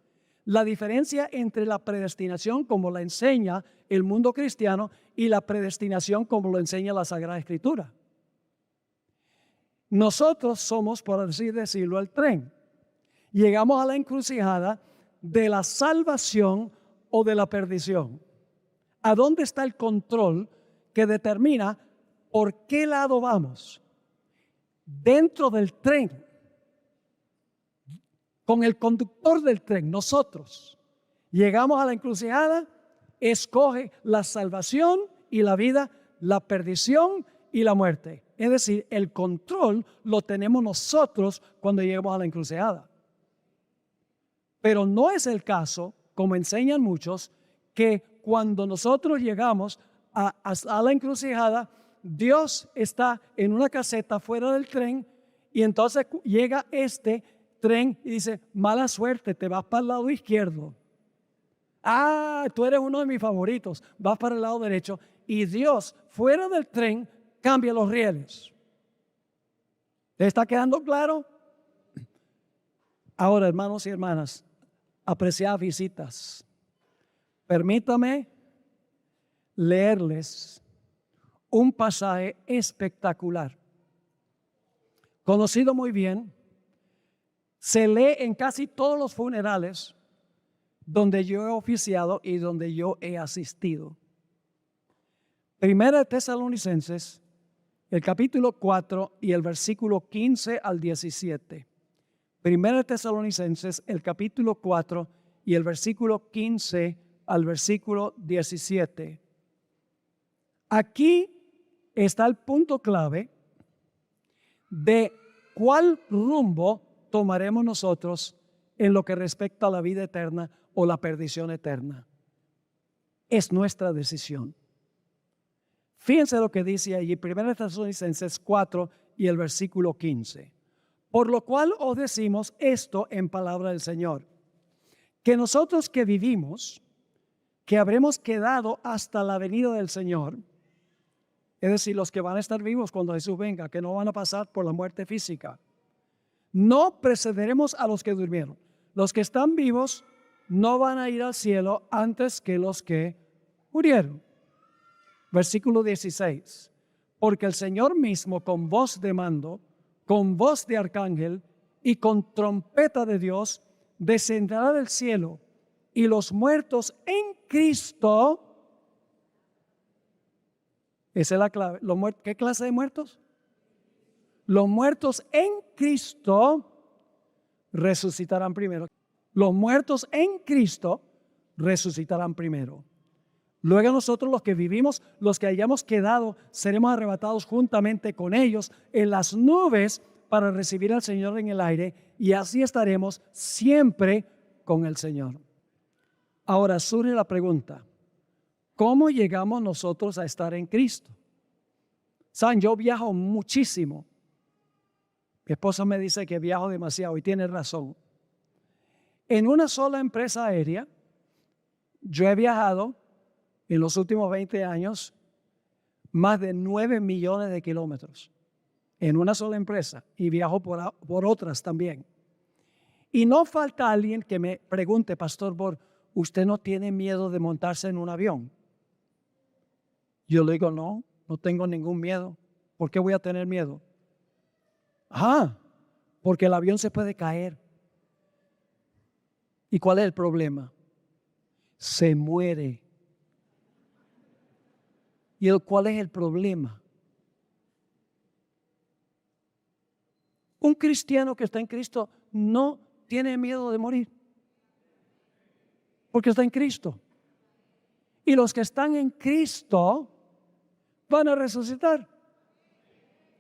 la diferencia entre la predestinación como la enseña el mundo cristiano y la predestinación como lo enseña la Sagrada Escritura. Nosotros somos, por así decirlo, el tren. Llegamos a la encrucijada de la salvación o de la perdición. ¿A dónde está el control que determina por qué lado vamos? Dentro del tren, con el conductor del tren, nosotros llegamos a la encrucijada, escoge la salvación y la vida, la perdición y la muerte. Es decir, el control lo tenemos nosotros cuando llegamos a la encrucijada. Pero no es el caso, como enseñan muchos, que cuando nosotros llegamos a la encrucijada, Dios está en una caseta fuera del tren y entonces llega este tren y dice, mala suerte, te vas para el lado izquierdo. Ah, tú eres uno de mis favoritos, vas para el lado derecho. Y Dios, fuera del tren, cambia los rieles. ¿Te está quedando claro? Ahora, hermanos y hermanas, apreciadas visitas, permítame leerles un pasaje espectacular, conocido muy bien, se lee en casi todos los funerales donde yo he oficiado y donde yo he asistido. Primera de Tesalonicenses, el capítulo 4 y el versículo 15 al 17. Primera de Tesalonicenses, el capítulo 4 y el versículo 15 al versículo 17. Aquí está el punto clave de cuál rumbo tomaremos nosotros en lo que respecta a la vida eterna o la perdición eterna. Es nuestra decisión. Fíjense lo que dice allí, 1 Tesalonicenses 4 y el versículo 15. Por lo cual os decimos esto en palabra del Señor, que nosotros que vivimos, que habremos quedado hasta la venida del Señor, es decir, los que van a estar vivos cuando Jesús venga, que no van a pasar por la muerte física. No precederemos a los que durmieron. Los que están vivos no van a ir al cielo antes que los que murieron. Versículo 16. Porque el Señor mismo con voz de mando, con voz de arcángel y con trompeta de Dios descenderá del cielo, y los muertos en Cristo. Esa es la clave. ¿Qué clase de muertos? Los muertos en Cristo resucitarán primero. Los muertos en Cristo resucitarán primero. Luego nosotros los que vivimos, los que hayamos quedado, seremos arrebatados juntamente con ellos en las nubes para recibir al Señor en el aire, y así estaremos siempre con el Señor. Ahora surge la pregunta, ¿cómo llegamos nosotros a estar en Cristo? Saben, yo viajo muchísimo. Mi esposa me dice que viajo demasiado y tiene razón. En una sola empresa aérea, yo he viajado en los últimos 20 años más de 9 millones de kilómetros. En una sola empresa, y viajo por otras también. Y no falta alguien que me pregunte, Pastor Bor, ¿usted no tiene miedo de montarse en un avión? Yo le digo, no tengo ningún miedo. ¿Por qué voy a tener miedo? Porque el avión se puede caer. ¿Y cuál es el problema? Se muere. ¿Y cuál es el problema? Un cristiano que está en Cristo no tiene miedo de morir, porque está en Cristo. Y los que están en Cristo van a resucitar.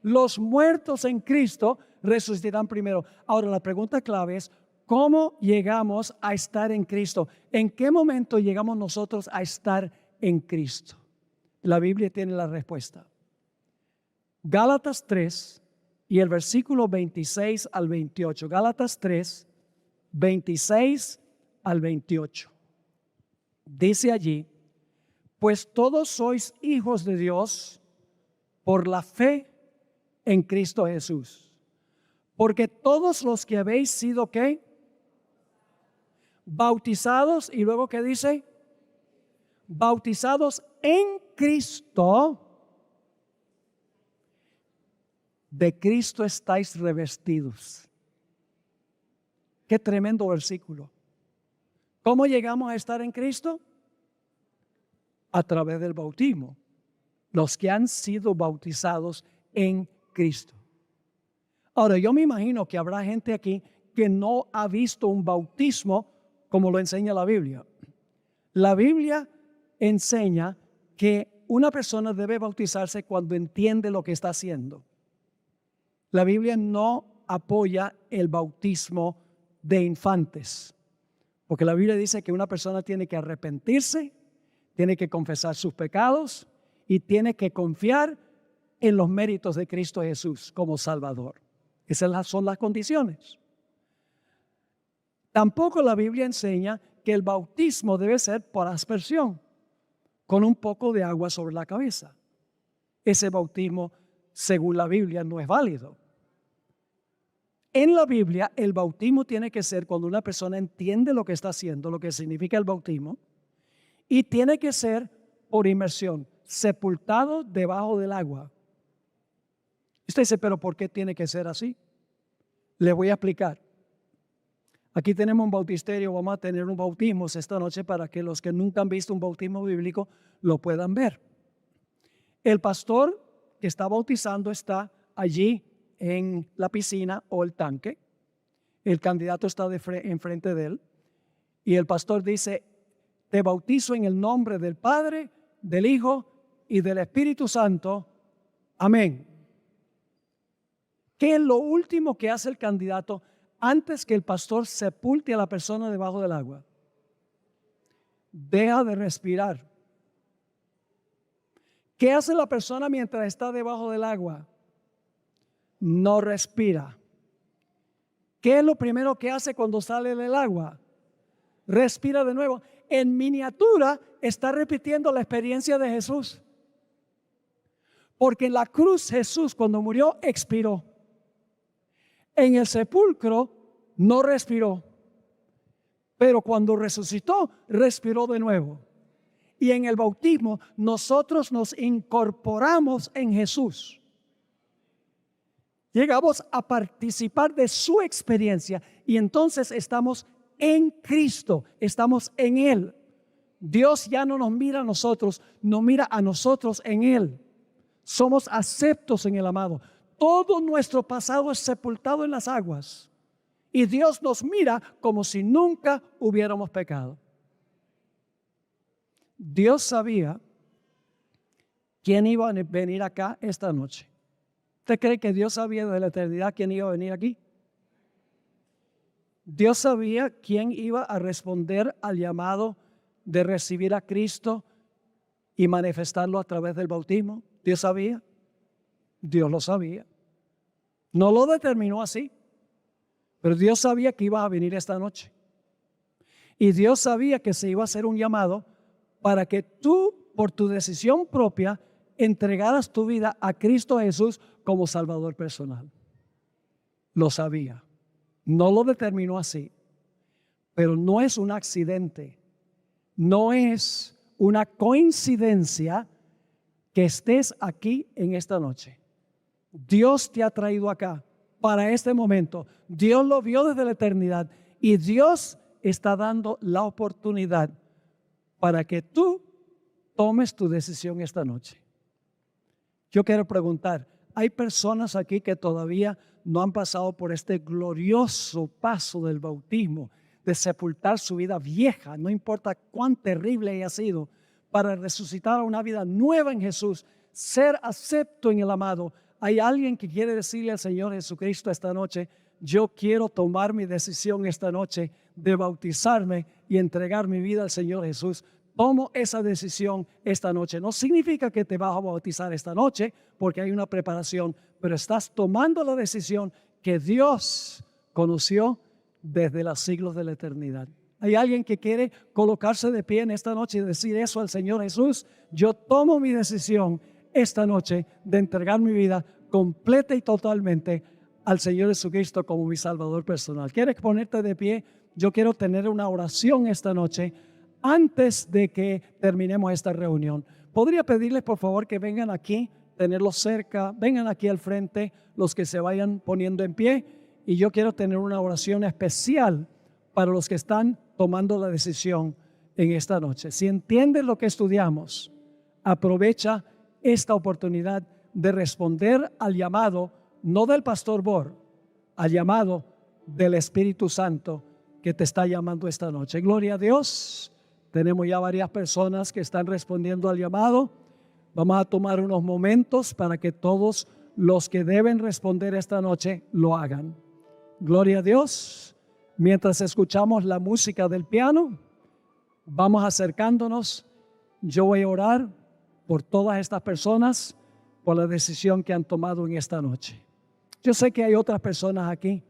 Los muertos en Cristo resucitarán primero. Ahora la pregunta clave es, ¿cómo llegamos a estar en Cristo? ¿En qué momento llegamos nosotros a estar en Cristo? La Biblia tiene la respuesta. Gálatas 3 y el versículo 26 al 28. Gálatas 3, 26 al 28. Dice allí, pues todos sois hijos de Dios por la fe en Cristo Jesús. Porque todos los que habéis sido, ¿qué? Bautizados, y luego ¿qué dice? Bautizados en Cristo, de Cristo estáis revestidos. Qué tremendo versículo. ¿Cómo llegamos a estar en Cristo? A través del bautismo. Los que han sido bautizados en Cristo. Ahora, yo me imagino que habrá gente aquí que no ha visto un bautismo como lo enseña la Biblia. La Biblia enseña que una persona debe bautizarse cuando entiende lo que está haciendo. La Biblia no apoya el bautismo de infantes, porque la Biblia dice que una persona tiene que arrepentirse, tiene que confesar sus pecados y tiene que confiar en los méritos de Cristo Jesús como Salvador. Esas son las condiciones. Tampoco la Biblia enseña que el bautismo debe ser por aspersión, con un poco de agua sobre la cabeza. Ese bautismo, según la Biblia, no es válido. En la Biblia, el bautismo tiene que ser cuando una persona entiende lo que está haciendo, lo que significa el bautismo, y tiene que ser por inmersión, sepultado debajo del agua. Usted dice, pero ¿por qué tiene que ser así? Le voy a explicar. Aquí tenemos un bautisterio, vamos a tener un bautismo esta noche para que los que nunca han visto un bautismo bíblico lo puedan ver. El pastor que está bautizando está allí en la piscina o el tanque. El candidato está enfrente de él. Y el pastor dice, te bautizo en el nombre del Padre, del Hijo y del Espíritu Santo. Amén. ¿Qué es lo último que hace el candidato antes que el pastor sepulte a la persona debajo del agua? Deja de respirar. ¿Qué hace la persona mientras está debajo del agua? No respira. ¿Qué es lo primero que hace cuando sale del agua? Respira de nuevo. En miniatura está repitiendo la experiencia de Jesús. Porque en la cruz Jesús cuando murió expiró. En el sepulcro no respiró. Pero cuando resucitó, respiró de nuevo. Y en el bautismo nosotros nos incorporamos en Jesús. Llegamos a participar de su experiencia y entonces estamos en Cristo, estamos en Él. Dios ya no nos mira a nosotros, nos mira a nosotros en Él. Somos aceptos en el amado. Todo nuestro pasado es sepultado en las aguas y Dios nos mira como si nunca hubiéramos pecado. Dios sabía quién iba a venir acá esta noche. ¿Usted cree que Dios sabía de la eternidad quién iba a venir aquí? Dios sabía quién iba a responder al llamado de recibir a Cristo y manifestarlo a través del bautismo. Dios sabía. Dios lo sabía. No lo determinó así, pero Dios sabía que iba a venir esta noche. Y Dios sabía que se iba a hacer un llamado para que tú, por tu decisión propia, entregaras tu vida a Cristo Jesús como Salvador personal. Lo sabía. No lo determinó así. Pero no es un accidente. No es una coincidencia que estés aquí en esta noche. Dios te ha traído acá para este momento. Dios lo vio desde la eternidad y Dios está dando la oportunidad para que tú tomes tu decisión esta noche. Yo quiero preguntar, ¿hay personas aquí que todavía no han pasado por este glorioso paso del bautismo, de sepultar su vida vieja, no importa cuán terrible haya sido, para resucitar a una vida nueva en Jesús, ser acepto en el amado? ¿Hay alguien que quiere decirle al Señor Jesucristo esta noche, yo quiero tomar mi decisión esta noche de bautizarme y entregar mi vida al Señor Jesús? Tomo esa decisión esta noche. No significa que te vas a bautizar esta noche porque hay una preparación, pero estás tomando la decisión que Dios conoció desde los siglos de la eternidad. ¿Hay alguien que quiere colocarse de pie en esta noche y decir eso al Señor Jesús? Yo tomo mi decisión esta noche de entregar mi vida completa y totalmente al Señor Jesucristo como mi Salvador personal. ¿Quieres ponerte de pie? Yo quiero tener una oración esta noche antes de que terminemos esta reunión. ¿Podría pedirles por favor que vengan aquí, tenerlos cerca, vengan aquí al frente, los que se vayan poniendo en pie? Y yo quiero tener una oración especial para los que están tomando la decisión en esta noche. Si entiendes lo que estudiamos, aprovecha esta oportunidad de responder al llamado, no del pastor Bor, al llamado del Espíritu Santo que te está llamando esta noche. Gloria a Dios. Tenemos ya varias personas que están respondiendo al llamado. Vamos a tomar unos momentos para que todos los que deben responder esta noche lo hagan. Gloria a Dios. Mientras escuchamos la música del piano, vamos acercándonos. Yo voy a orar por todas estas personas, por la decisión que han tomado en esta noche. Yo sé que hay otras personas aquí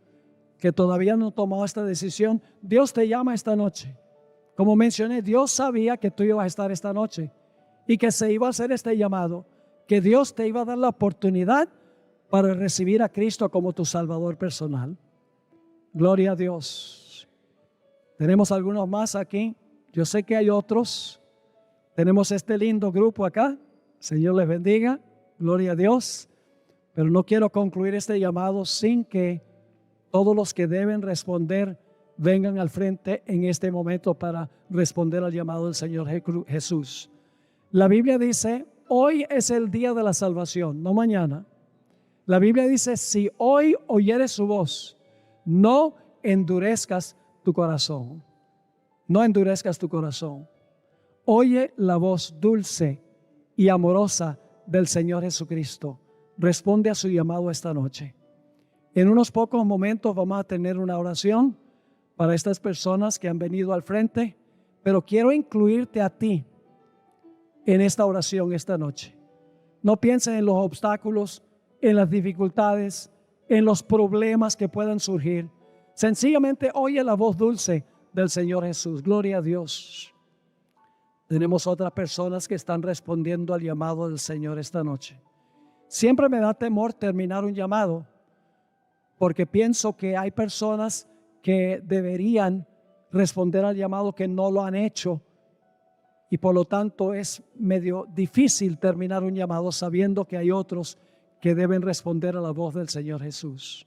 que todavía no han tomado esta decisión. Dios te llama esta noche. Como mencioné, Dios sabía que tú ibas a estar esta noche y que se iba a hacer este llamado, que Dios te iba a dar la oportunidad para recibir a Cristo como tu Salvador personal. Gloria a Dios. Tenemos algunos más aquí. Yo sé que hay otros. Tenemos este lindo grupo acá. Señor les bendiga. Gloria a Dios. Pero no quiero concluir este llamado sin que todos los que deben responder vengan al frente en este momento para responder al llamado del Señor Jesús. La Biblia dice, hoy es el día de la salvación, no mañana. La Biblia dice, si hoy oyeres su voz, no endurezcas tu corazón. No endurezcas tu corazón. Oye la voz dulce y amorosa del Señor Jesucristo. Responde a su llamado esta noche. En unos pocos momentos vamos a tener una oración para estas personas que han venido al frente, pero quiero incluirte a ti en esta oración esta noche. No pienses en los obstáculos, en las dificultades, en los problemas que puedan surgir. Sencillamente oye la voz dulce del Señor Jesús. Gloria a Dios. Tenemos otras personas que están respondiendo al llamado del Señor esta noche. Siempre me da temor terminar un llamado, porque pienso que hay personas que deberían responder al llamado que no lo han hecho, y por lo tanto es medio difícil terminar un llamado sabiendo que hay otros que deben responder a la voz del Señor Jesús.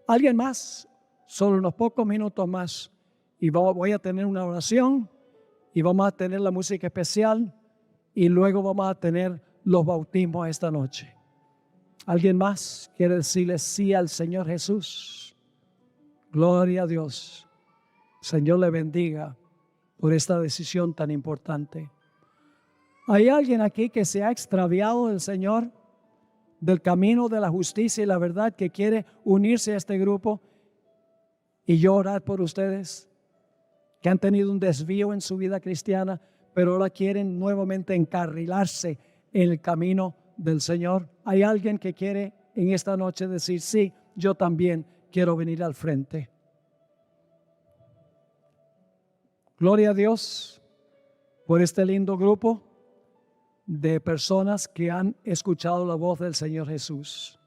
¿Alguien más? Solo unos pocos minutos más y voy a tener una oración y vamos a tener la música especial y luego vamos a tener los bautismos esta noche. ¿Alguien más quiere decirle sí al Señor Jesús? Gloria a Dios. Señor le bendiga por esta decisión tan importante. ¿Hay alguien aquí que se ha extraviado del Señor, del camino de la justicia y la verdad, que quiere unirse a este grupo y yo orar por ustedes, que han tenido un desvío en su vida cristiana, pero ahora quieren nuevamente encarrilarse en el camino del Señor? ¿Hay alguien que quiere en esta noche decir, sí, yo también quiero venir al frente? Gloria a Dios por este lindo grupo de personas que han escuchado la voz del Señor Jesús.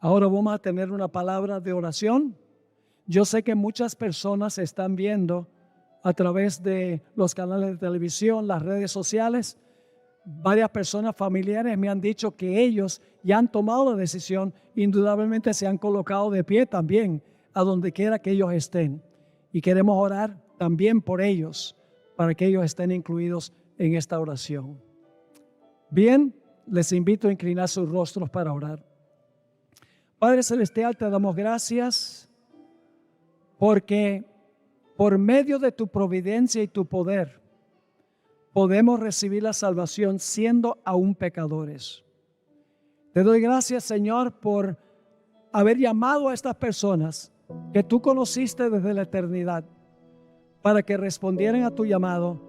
Ahora vamos a tener una palabra de oración. Yo sé que muchas personas están viendo a través de los canales de televisión, las redes sociales. Varias personas familiares me han dicho que ellos ya han tomado la decisión. Indudablemente se han colocado de pie también a donde quiera que ellos estén. Y queremos orar también por ellos, para que ellos estén incluidos en esta oración. Bien, les invito a inclinar sus rostros para orar. Padre Celestial, te damos gracias porque por medio de tu providencia y tu poder podemos recibir la salvación siendo aún pecadores. Te doy gracias, Señor, por haber llamado a estas personas que tú conociste desde la eternidad, para que respondieran a tu llamado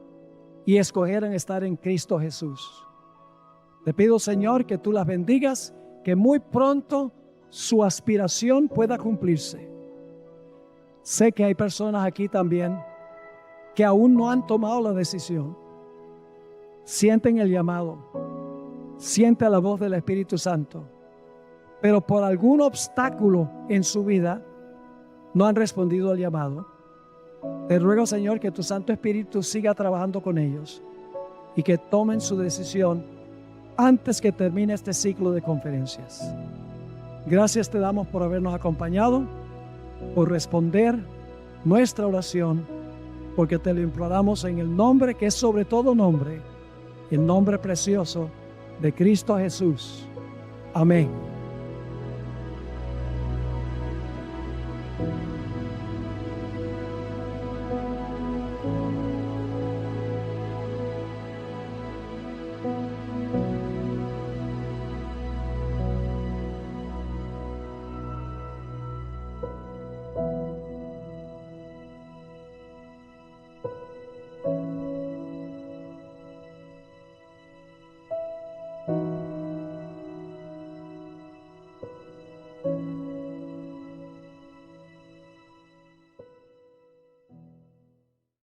y escogieran estar en Cristo Jesús. Te pido, Señor, que tú las bendigas, que muy pronto su aspiración pueda cumplirse. Sé que hay personas aquí también que aún no han tomado la decisión. Sienten el llamado, sienten la voz del Espíritu Santo, pero por algún obstáculo en su vida no han respondido al llamado. Te ruego, Señor, que tu Santo Espíritu siga trabajando con ellos y que tomen su decisión antes que termine este ciclo de conferencias. Gracias te damos por habernos acompañado, por responder nuestra oración, porque te lo imploramos en el nombre que es sobre todo nombre, el nombre precioso de Cristo Jesús. Amén.